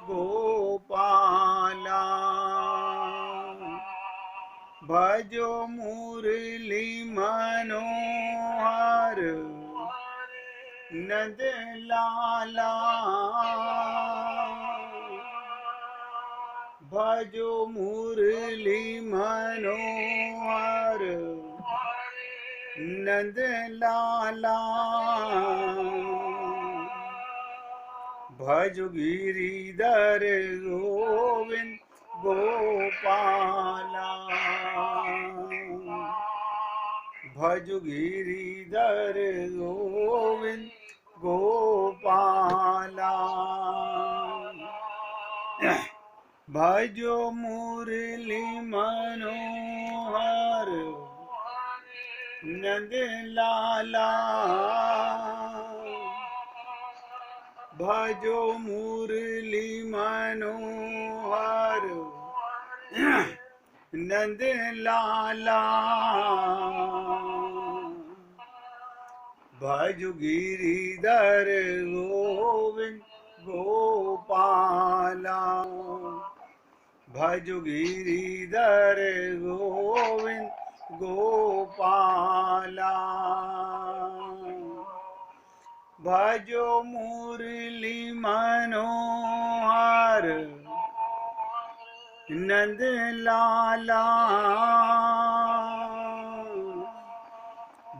गोपाला। भजो मुरली मनोहर नंद लाला। भजो मुरली मनोहर नंद लाला। भज गिरिधर गोविंद गोपाला। भज गिरिधर गोविंद गोपाला। भजो मुरली मनोहर नंद लाला। भजो मुरली मनोहर नंद लाला। भज गिरिधर गोविंद गोपाला। भज गिरिधर गोविंद गोपाला। भजो मुरली मनोहर नंद लाला।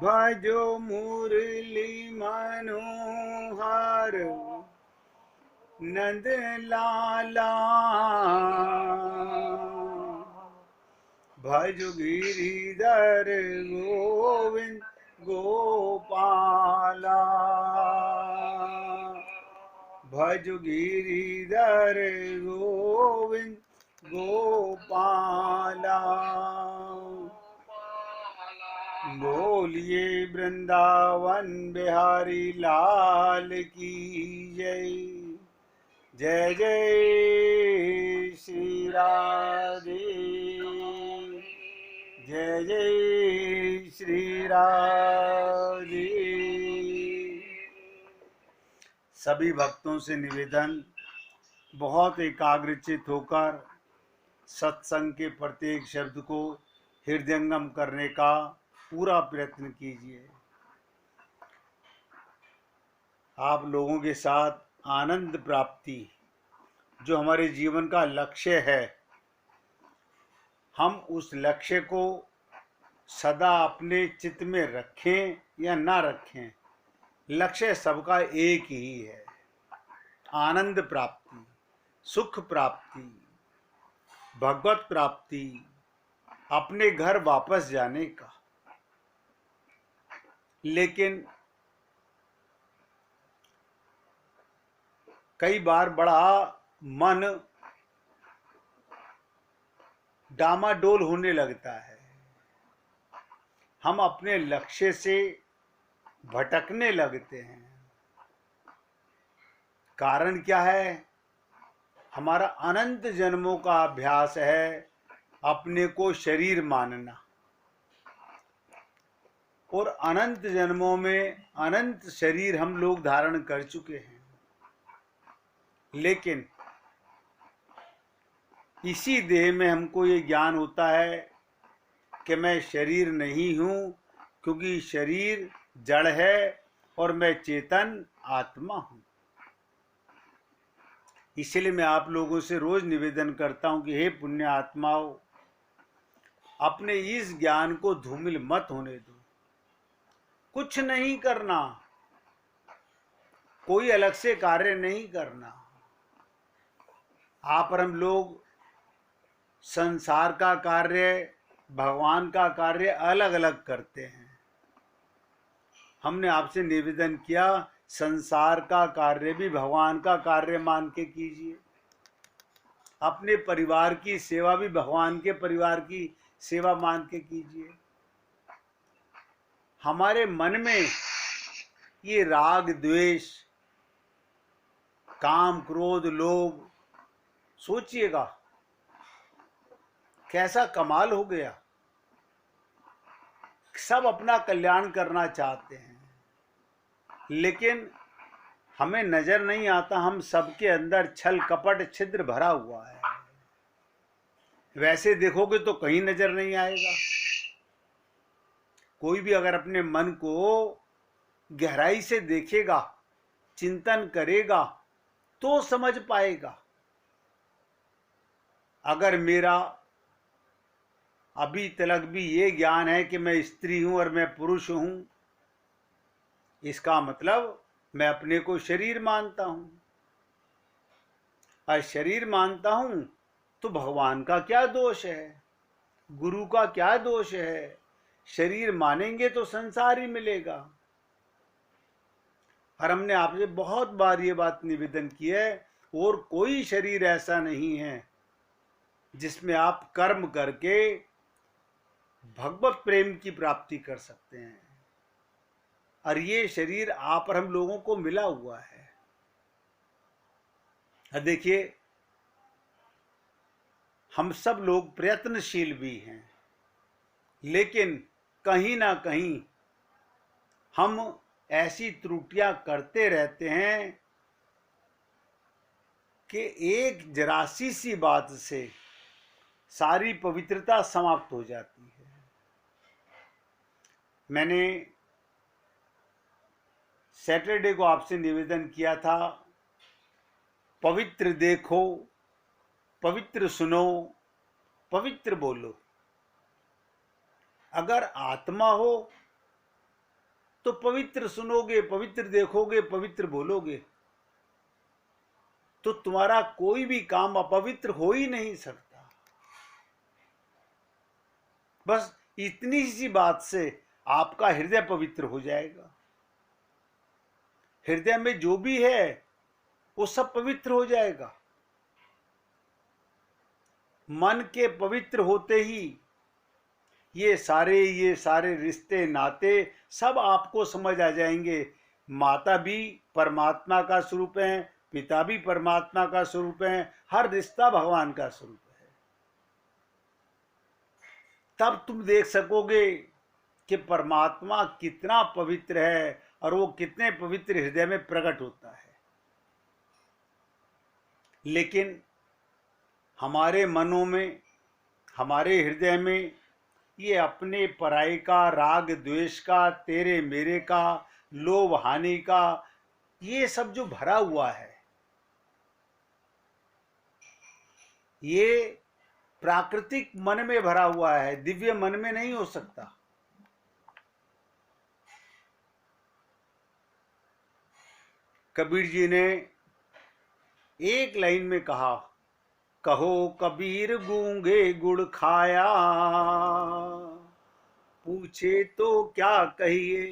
भजो मुरली मनोहर नंद लाला। भज गिरिधर गोविंद गोपाला। भज गिरिधर गोविंद गोपाला। बोलिए वृंदावन बिहारी लाल की जय। जय जय श्री राधे। जय जय श्री राधे। सभी भक्तों से निवेदन, बहुत एकाग्रचित होकर सत्संग के प्रत्येक शब्द को हृदयंगम करने का पूरा प्रयत्न कीजिए। आप लोगों के साथ आनंद प्राप्ति जो हमारे जीवन का लक्ष्य है, हम उस लक्ष्य को सदा अपने चित्त में रखें या ना रखें, लक्ष्य सबका एक ही है, आनंद प्राप्ति, सुख प्राप्ति, भगवत प्राप्ति, अपने घर वापस जाने का। लेकिन कई बार बड़ा मन डामाडोल होने लगता है, हम अपने लक्ष्य से भटकने लगते हैं। कारण क्या है? हमारा अनंत जन्मों का अभ्यास है अपने को शरीर मानना, और अनंत जन्मों में अनंत शरीर हम लोग धारण कर चुके हैं। लेकिन इसी देह में हमको ये ज्ञान होता है कि मैं शरीर नहीं हूँ, क्योंकि शरीर जड़ है और मैं चेतन आत्मा हूँ। इसलिए मैं आप लोगों से रोज निवेदन करता हूँ कि हे पुण्य आत्माओं, अपने इस ज्ञान को धूमिल मत होने दो। कुछ नहीं करना, कोई अलग से कार्य नहीं करना। आप और हम लोग संसार का कार्य, भगवान का कार्य अलग अलग करते हैं। हमने आपसे निवेदन किया, संसार का कार्य भी भगवान का कार्य मान के कीजिए। अपने परिवार की सेवा भी भगवान के परिवार की सेवा मान के कीजिए। हमारे मन में ये राग द्वेष, काम क्रोध लोभ, सोचिएगा कैसा कमाल हो गया। सब अपना कल्याण करना चाहते हैं, लेकिन हमें नजर नहीं आता हम सबके अंदर छल कपट छिद्र भरा हुआ है। वैसे देखोगे तो कहीं नजर नहीं आएगा। कोई भी अगर अपने मन को गहराई से देखेगा, चिंतन करेगा, तो समझ पाएगा। अगर मेरा अभी तक भी ये ज्ञान है कि मैं स्त्री हूं और मैं पुरुष हूं, इसका मतलब मैं अपने को शरीर मानता हूं। और शरीर मानता हूं तो भगवान का क्या दोष है, गुरु का क्या दोष है। शरीर मानेंगे तो संसार ही मिलेगा। और हमने आपसे बहुत बार ये बात निवेदन की है, और कोई शरीर ऐसा नहीं है जिसमें आप कर्म करके भगवत प्रेम की प्राप्ति कर सकते हैं। और ये शरीर आप और हम लोगों को मिला हुआ है। देखिए, हम सब लोग प्रयत्नशील भी हैं, लेकिन कहीं ना कहीं हम ऐसी त्रुटियां करते रहते हैं कि एक जरासी सी बात से सारी पवित्रता समाप्त हो जाती है। मैंने सैटरडे को आपसे निवेदन किया था, पवित्र देखो, पवित्र सुनो, पवित्र बोलो। अगर आत्मा हो तो पवित्र सुनोगे, पवित्र देखोगे, पवित्र बोलोगे, तो तुम्हारा कोई भी काम अपवित्र हो ही नहीं सकता। बस इतनी सी बात से आपका हृदय पवित्र हो जाएगा। हृदय में जो भी है वो सब पवित्र हो जाएगा। मन के पवित्र होते ही ये सारे रिश्ते नाते सब आपको समझ आ जाएंगे। माता भी परमात्मा का स्वरूप है, पिता भी परमात्मा का स्वरूप है, हर रिश्ता भगवान का स्वरूप है। तब तुम देख सकोगे कि परमात्मा कितना पवित्र है और वो कितने पवित्र हृदय में प्रकट होता है। लेकिन हमारे मनों में, हमारे हृदय में ये अपने पराई का, राग द्वेष का, तेरे मेरे का, लोभ हानि का, ये सब जो भरा हुआ है, ये प्राकृतिक मन में भरा हुआ है, दिव्य मन में नहीं हो सकता। कबीर जी ने एक लाइन में कहा, कहो कबीर गूंगे गुड़ खाया, पूछे तो क्या कहिए।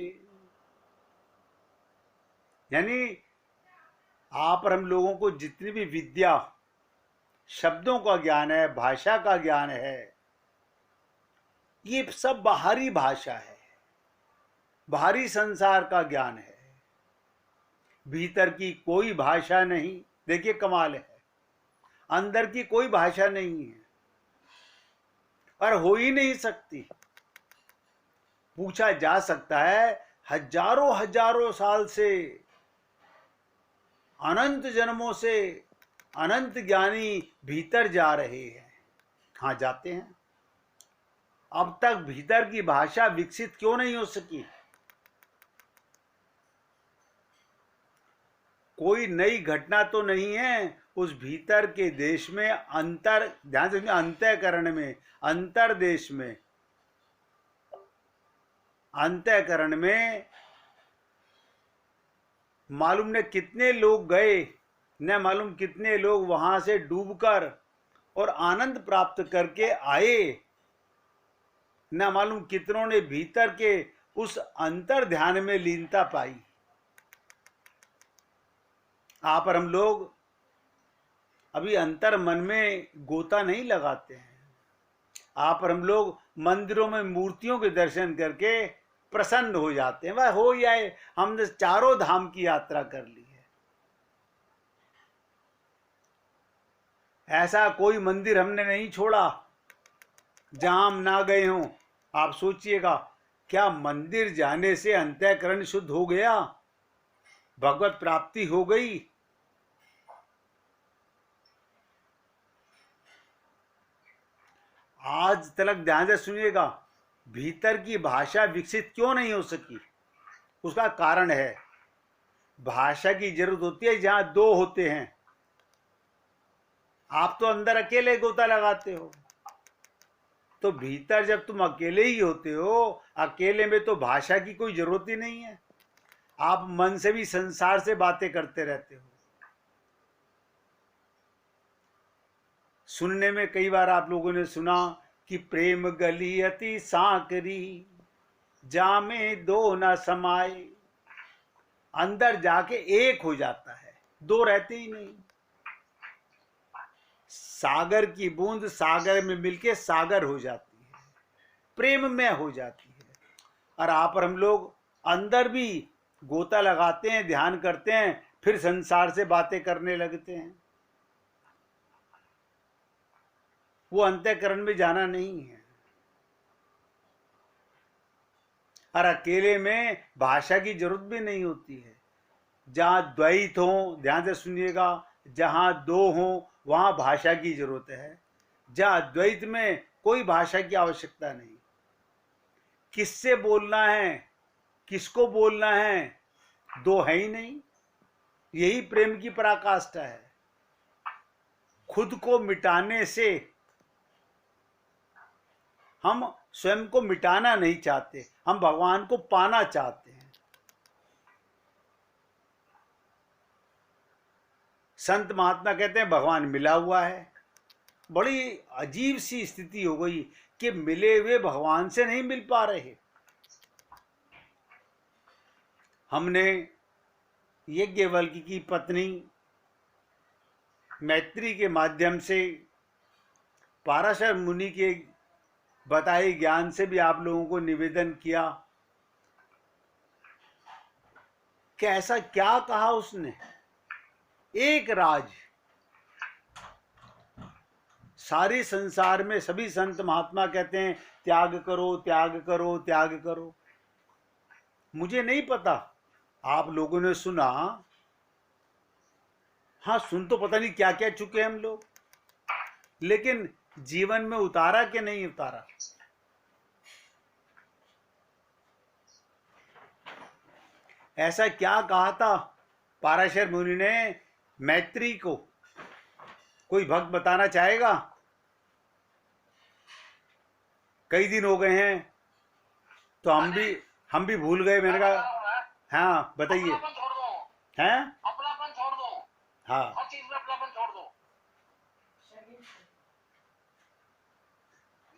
यानी आप और हम लोगों को जितनी भी विद्या, शब्दों का ज्ञान है, भाषा का ज्ञान है, ये सब बाहरी भाषा है, बाहरी संसार का ज्ञान है। भीतर की कोई भाषा नहीं। देखिए कमाल है, अंदर की कोई भाषा नहीं है और हो ही नहीं सकती। पूछा जा सकता है, हजारों हजारों साल से, अनंत जन्मों से अनंत ज्ञानी भीतर जा रहे हैं। कहाँ जाते हैं? अब तक भीतर की भाषा विकसित क्यों नहीं हो सकी? कोई नई घटना तो नहीं है उस भीतर के देश में, अंतर, ध्यान से, अंतःकरण में, अंतर्देश में, अंतःकरण में मालूम ने कितने लोग गए, न मालूम कितने लोग वहां से डूबकर और आनंद प्राप्त करके आए, न मालूम कितनों ने भीतर के उस अंतर ध्यान में लीनता पाई। आप और हम लोग अभी अंतर मन में गोता नहीं लगाते हैं। आप और हम लोग मंदिरों में मूर्तियों के दर्शन करके प्रसन्न हो जाते हैं, वह हो जाए, हमने चारों धाम की यात्रा कर ली है। ऐसा कोई मंदिर हमने नहीं छोड़ा जहां हम ना गए हों। आप सोचिएगा, क्या मंदिर जाने से अंतःकरण शुद्ध हो गया? भगवत प्राप्ति हो गई। आज तक ध्यान से सुनिएगा, भीतर की भाषा विकसित क्यों नहीं हो सकी? उसका कारण है, भाषा की जरूरत होती है जहां दो होते हैं। आप तो अंदर अकेले गोता लगाते हो, तो भीतर जब तुम अकेले ही होते हो, अकेले में तो भाषा की कोई जरूरत ही नहीं है। आप मन से भी संसार से बातें करते रहते हो। सुनने में कई बार आप लोगों ने सुना कि प्रेम गली अति सांकरी, जामे दो न समाये। अंदर जाके एक हो जाता है, दो रहते ही नहीं। सागर की बूंद सागर में मिलके सागर हो जाती है, प्रेम में हो जाती है। और आप और हम लोग अंदर भी गोता लगाते हैं, ध्यान करते हैं, फिर संसार से बातें करने लगते हैं। वो अंतःकरण में जाना नहीं है। और अकेले में भाषा की जरूरत भी नहीं होती है। जहां द्वैत हो, ध्यान से सुनिएगा, जहां दो हो वहां भाषा की जरूरत है। जहां द्वैत में कोई भाषा की आवश्यकता नहीं। किससे बोलना है, किसको बोलना है, दो है ही नहीं। यही प्रेम की पराकाष्ठा है। खुद को मिटाने से हम स्वयं को मिटाना नहीं चाहते, हम भगवान को पाना चाहते हैं। संत महात्मा कहते हैं भगवान मिला हुआ है। बड़ी अजीब सी स्थिति हो गई कि मिले हुए भगवान से नहीं मिल पा रहे। हमने यज्ञवल्क्य की पत्नी मैत्री के माध्यम से पाराशर मुनि के बताए ज्ञान से भी आप लोगों को निवेदन किया कि ऐसा क्या कहा उसने। एक राज, सारे संसार में सभी संत महात्मा कहते हैं त्याग करो, त्याग करो, त्याग करो। मुझे नहीं पता, आप लोगों ने सुना, हाँ सुन तो पता नहीं क्या क्या चुके हम लोग, लेकिन जीवन में उतारा कि नहीं उतारा। ऐसा क्या कहा था पाराशर मुनि ने मैत्री को? कोई भक्त बताना चाहेगा? कई दिन हो गए हैं तो हम भी भूल गए। मैंने कहा हाँ बताइए। हैं? अपनापन छोड़ दो। हाँ, हर चीज में अपनापन छोड़ दो।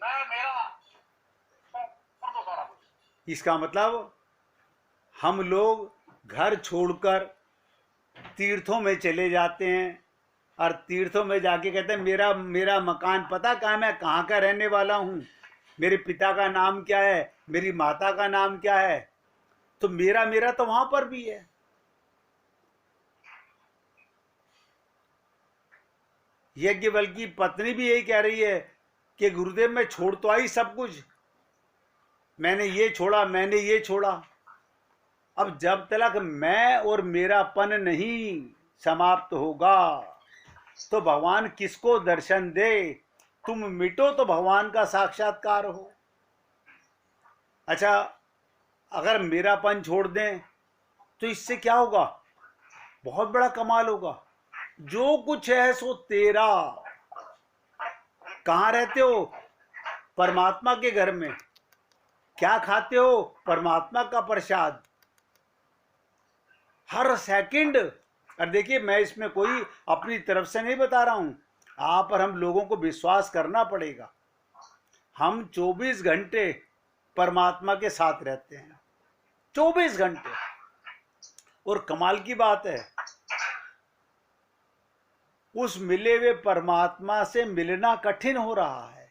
मैं मेरा छोड़ दो सारा कुछ। इसका मतलब हम लोग घर छोड़कर तीर्थों में चले जाते हैं और तीर्थों में जाके कहते हैं मेरा मेरा मकान पता कहाँ है, मैं कहाँ का रहने वाला हूँ, मेरे पिता का नाम क्या है, मेरी माता का नाम क्या है। तो मेरा मेरा तो वहां पर भी है। यज्ञवल्क्य की पत्नी भी यही कह रही है कि गुरुदेव मैं छोड़ तो आई सब कुछ, मैंने ये छोड़ा, मैंने ये छोड़ा। अब जब तक मैं और मेरापन नहीं समाप्त होगा तो भगवान किसको दर्शन दे? तुम मिटो तो भगवान का साक्षात्कार हो। अच्छा, अगर मेरापन छोड़ दें तो इससे क्या होगा? बहुत बड़ा कमाल होगा। जो कुछ है सो तेरा। कहाँ रहते हो? परमात्मा के घर में। क्या खाते हो? परमात्मा का प्रसाद। हर सेकंड। और देखिए, मैं इसमें कोई अपनी तरफ से नहीं बता रहा हूं, आप और हम लोगों को विश्वास करना पड़ेगा। हम 24 घंटे परमात्मा के साथ रहते हैं, 24 घंटे। और कमाल की बात है, उस मिले हुए परमात्मा से मिलना कठिन हो रहा है।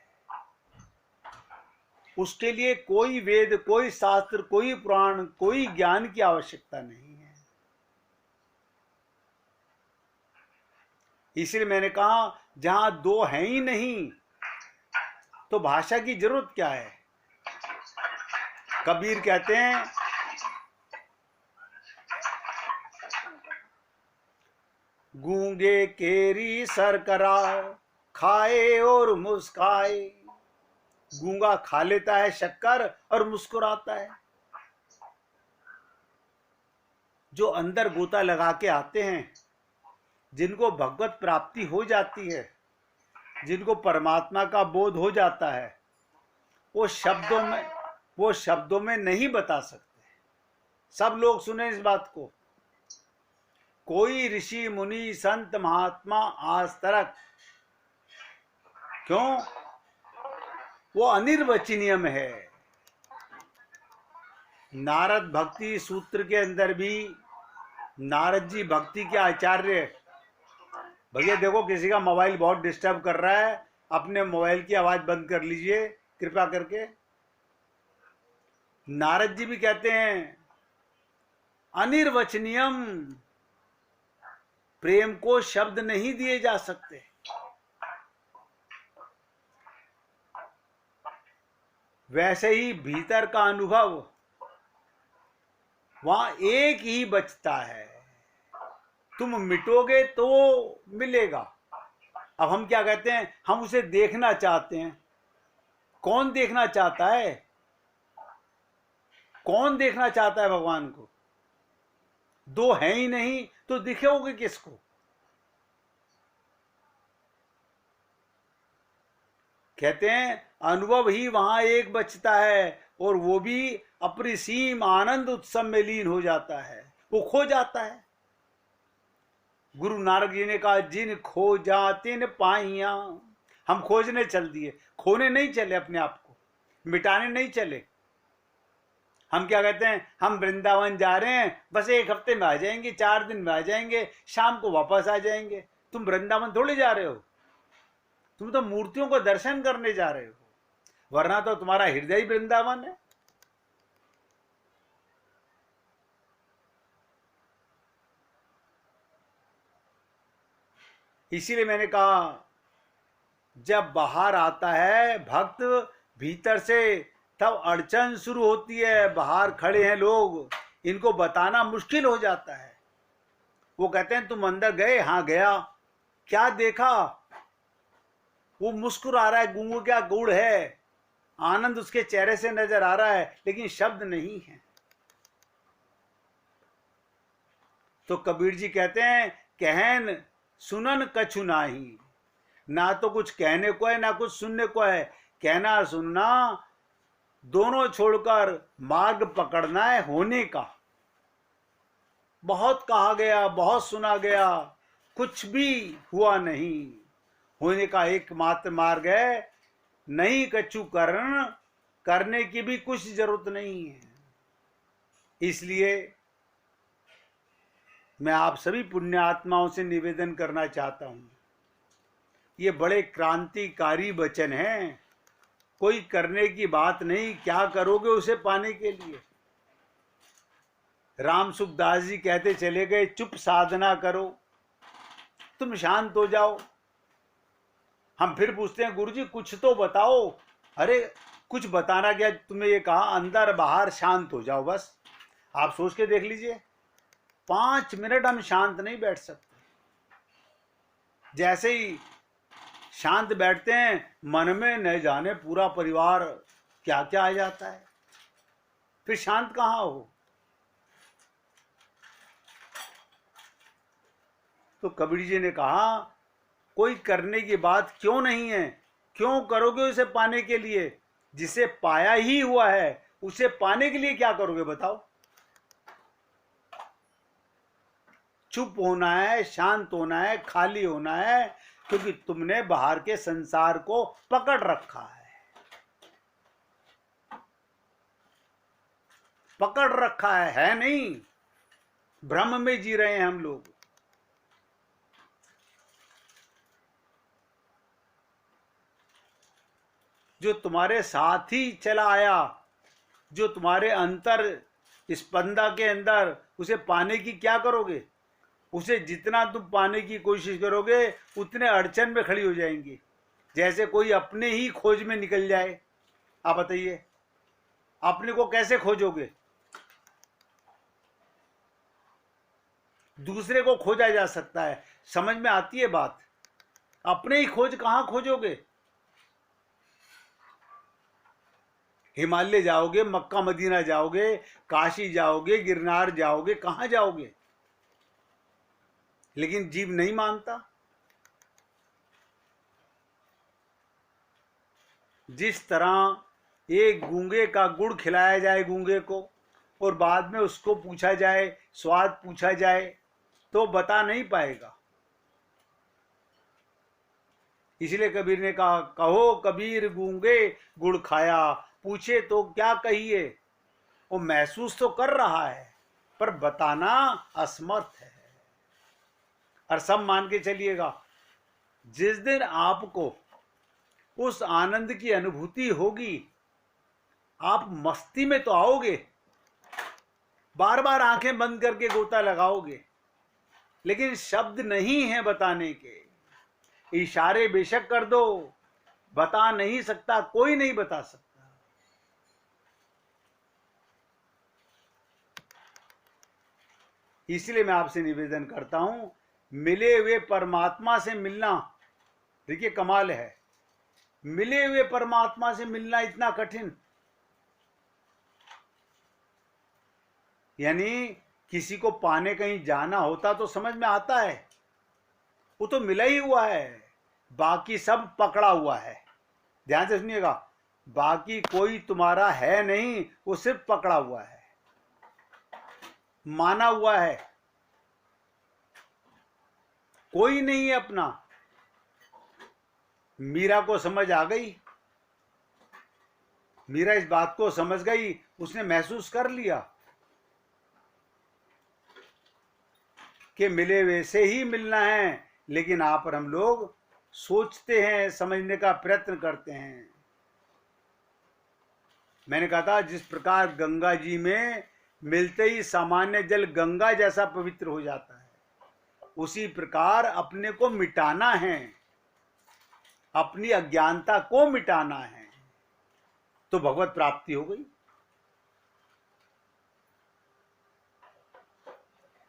उसके लिए कोई वेद, कोई शास्त्र, कोई पुराण, कोई ज्ञान की आवश्यकता नहीं है। इसलिए मैंने कहा जहां दो हैं ही नहीं तो भाषा की जरूरत क्या है। कबीर कहते हैं गूंगे केरी सरकरा, खाए और मुस्काए। गूंगा खा लेता है शक्कर और मुस्कुराता है। जो अंदर गोता लगा के आते हैं, जिनको भगवत प्राप्ति हो जाती है, जिनको परमात्मा का बोध हो जाता है, वो शब्दों में नहीं बता सकते। सब लोग सुने इस बात को। कोई ऋषि मुनि संत महात्मा आज तक, क्यों? वो अनिर्वचनीय है। नारद भक्ति सूत्र के अंदर भी नारद जी भक्ति के आचार्य। भैया देखो, किसी का मोबाइल बहुत डिस्टर्ब कर रहा है, अपने मोबाइल की आवाज बंद कर लीजिए कृपा करके। नारद जी भी कहते हैं अनिर्वचनीयम, प्रेम को शब्द नहीं दिए जा सकते। वैसे ही भीतर का अनुभव वहां एक ही बचता है। तुम मिटोगे तो मिलेगा। अब हम क्या कहते हैं, हम उसे देखना चाहते हैं। कौन देखना चाहता है? कौन देखना चाहता है भगवान को? दो है ही नहीं तो दिखेोगे किसको? कहते हैं अनुभव ही वहां एक बचता है, और वो भी अपरिसीम आनंद उत्सव में लीन हो जाता है, वो खो जाता है। गुरु नानक जी ने कहा जिन खो जातिन पाइया। हम खोजने चल दिए, खोने नहीं चले, अपने आप को मिटाने नहीं चले। हम क्या कहते हैं, हम वृंदावन जा रहे हैं, बस एक हफ्ते में आ जाएंगे, 4 दिन में आ जाएंगे, शाम को वापस आ जाएंगे। तुम वृंदावन थोड़े जा रहे हो, तुम तो मूर्तियों को दर्शन करने जा रहे हो, वरना तो तुम्हारा हृदय ही वृंदावन है। इसीलिए मैंने कहा जब बाहर आता है भक्त भीतर से, तब अड़चन शुरू होती है। बाहर खड़े हैं लोग, इनको बताना मुश्किल हो जाता है। वो कहते हैं तुम अंदर गए? हाँ गया। क्या देखा? वो मुस्कुरा रहा है, गूंगू क्या गुड़ है, आनंद उसके चेहरे से नजर आ रहा है, लेकिन शब्द नहीं है। तो कबीर जी कहते हैं कहन सुनन कछु नाही। ना तो कुछ कहने को है, ना कुछ सुनने को है। कहना सुनना दोनों छोड़कर मार्ग पकड़ना है होने का। बहुत कहा गया, बहुत सुना गया, कुछ भी हुआ नहीं। होने का एकमात्र मार्ग है, नहीं कछु करण, करने की भी कुछ जरूरत नहीं है। इसलिए मैं आप सभी पुण्य आत्माओं से निवेदन करना चाहता हूं, ये बड़े क्रांतिकारी वचन हैं। कोई करने की बात नहीं, क्या करोगे उसे पाने के लिए। राम सुखदास जी कहते चले गए, चुप साधना करो, तुम शांत हो जाओ। हम फिर पूछते हैं गुरुजी कुछ तो बताओ। अरे कुछ बताना क्या, तुम्हें ये कहा अंदर बाहर शांत हो जाओ, बस। आप सोच के देख लीजिए, 5 मिनट हम शांत नहीं बैठ सकते। जैसे ही शांत बैठते हैं, मन में न जाने पूरा परिवार क्या क्या आ जाता है, फिर शांत कहां हो। तो कबीर जी ने कहा कोई करने की बात क्यों नहीं है, क्यों करोगे उसे पाने के लिए? जिसे पाया ही हुआ है उसे पाने के लिए क्या करोगे बताओ। चुप होना है, शांत होना है, खाली होना है, क्योंकि तुमने बाहर के संसार को पकड़ रखा है। पकड़ रखा है नहीं, भ्रम में जी रहे हैं हम लोग। जो तुम्हारे साथ ही चला आया, जो तुम्हारे अंतर स्पंदा के अंदर, उसे पाने की क्या करोगे? उसे जितना तुम पाने की कोशिश करोगे उतने अड़चन में खड़ी हो जाएंगी। जैसे कोई अपने ही खोज में निकल जाए। आप बताइए अपने को कैसे खोजोगे? दूसरे को खोजा जा सकता है। समझ में आती है बात? अपने ही खोज कहां खोजोगे? हिमालय जाओगे, मक्का मदीना जाओगे, काशी जाओगे, गिरनार जाओगे, कहां जाओगे? लेकिन जीव नहीं मानता। जिस तरह एक गूंगे का गुड़ खिलाया जाए गूंगे को, और बाद में उसको पूछा जाए, स्वाद पूछा जाए, तो बता नहीं पाएगा। इसलिए कबीर ने कहा, कहो कबीर गूंगे गुड़ खाया, पूछे तो क्या कहिए। वो महसूस तो कर रहा है पर बताना असमर्थ है। और सब मान के चलिएगा, जिस दिन आपको उस आनंद की अनुभूति होगी, आप मस्ती में तो आओगे, बार बार आंखें बंद करके गोता लगाओगे, लेकिन शब्द नहीं है बताने के। इशारे बेशक कर दो, बता नहीं सकता, कोई नहीं बता सकता। इसलिए मैं आपसे निवेदन करता हूं, मिले हुए परमात्मा से मिलना, देखिए कमाल है, मिले हुए परमात्मा से मिलना इतना कठिन। यानी किसी को पाने कहीं जाना होता तो समझ में आता है, वो तो मिला ही हुआ है, बाकी सब पकड़ा हुआ है। ध्यान से सुनिएगा, बाकी कोई तुम्हारा है नहीं, वो सिर्फ पकड़ा हुआ है, माना हुआ है, कोई नहीं है अपना। मीरा को समझ आ गई, मीरा इस बात को समझ गई, उसने महसूस कर लिया कि मिले हुए से ही मिलना है। लेकिन आप और हम लोग सोचते हैं, समझने का प्रयत्न करते हैं। मैंने कहा था, जिस प्रकार गंगा जी में मिलते ही सामान्य जल गंगा जैसा पवित्र हो जाता है, उसी प्रकार अपने को मिटाना है, अपनी अज्ञानता को मिटाना है, तो भगवत प्राप्ति हो गई।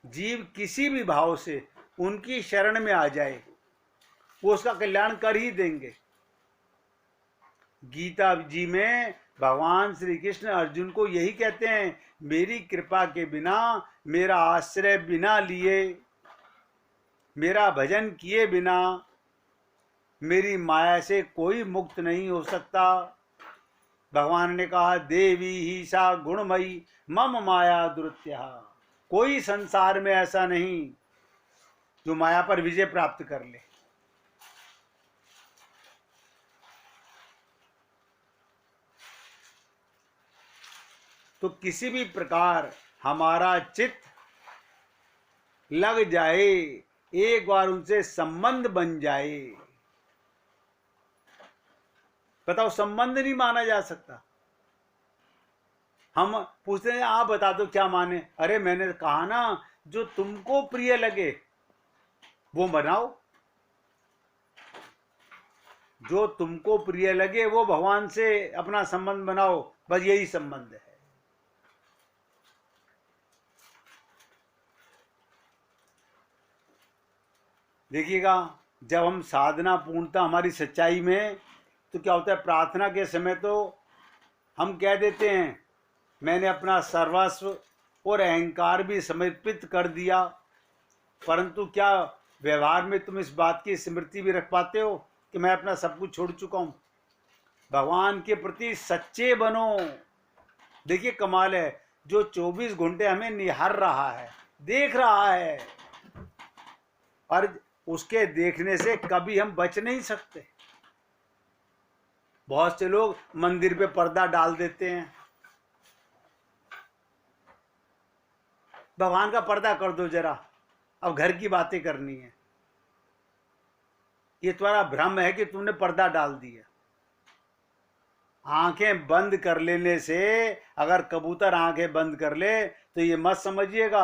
जीव किसी भी भाव से उनकी शरण में आ जाए, वो उसका कल्याण कर ही देंगे। गीता जी में भगवान श्री कृष्ण अर्जुन को यही कहते हैं, मेरी कृपा के बिना, मेरा आश्रय बिना लिए, मेरा भजन किए बिना मेरी माया से कोई मुक्त नहीं हो सकता। भगवान ने कहा, देवी ही सा गुणमयी मम माया दुरुत्या। कोई संसार में ऐसा नहीं जो माया पर विजय प्राप्त कर ले। तो किसी भी प्रकार हमारा चित्त लग जाए, एक बार उनसे संबंध बन जाए, बताओ, संबंध नहीं माना जा सकता। हम पूछते हैं, आप बता दो क्या माने। अरे मैंने कहा ना, जो तुमको प्रिय लगे वो बनाओ, जो तुमको प्रिय लगे वो भगवान से अपना संबंध बनाओ, बस यही संबंध है। देखिएगा, जब हम साधना पूर्णता हमारी सच्चाई में, तो क्या होता है, प्रार्थना के समय तो हम कह देते हैं, मैंने अपना सर्वस्व और अहंकार भी समर्पित कर दिया, परंतु क्या व्यवहार में तुम इस बात की स्मृति भी रख पाते हो कि मैं अपना सब कुछ छोड़ चुका हूं? भगवान के प्रति सच्चे बनो। देखिए कमाल है, जो 24 घंटे हमें निहार रहा है, देख रहा है, और उसके देखने से कभी हम बच नहीं सकते। बहुत से लोग मंदिर पे पर्दा डाल देते हैं, भगवान का पर्दा कर दो जरा, अब घर की बातें करनी है। ये तुम्हारा भ्रम है कि तुमने पर्दा डाल दिया। आंखें बंद कर लेने से, अगर कबूतर आंखें बंद कर ले, तो ये मत समझिएगा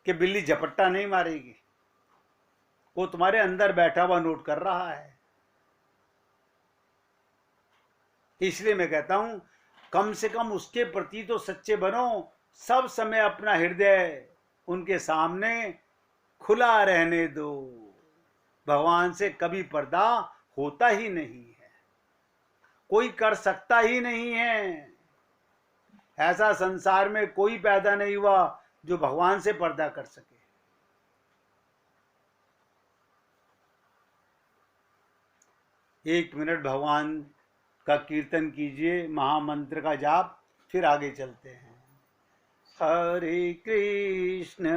कि बिल्ली झपट्टा नहीं मारेगी, वो तुम्हारे अंदर बैठा हुआ नोट कर रहा है। इसलिए मैं कहता हूं, कम से कम उसके प्रति तो सच्चे बनो। सब समय अपना हृदय उनके सामने खुला रहने दो। भगवान से कभी पर्दा होता ही नहीं है, कोई कर सकता ही नहीं है। ऐसा संसार में कोई पैदा नहीं हुआ जो भगवान से पर्दा कर सके। एक मिनट भगवान का कीर्तन कीजिए, महामंत्र का जाप, फिर आगे चलते हैं। हरे कृष्ण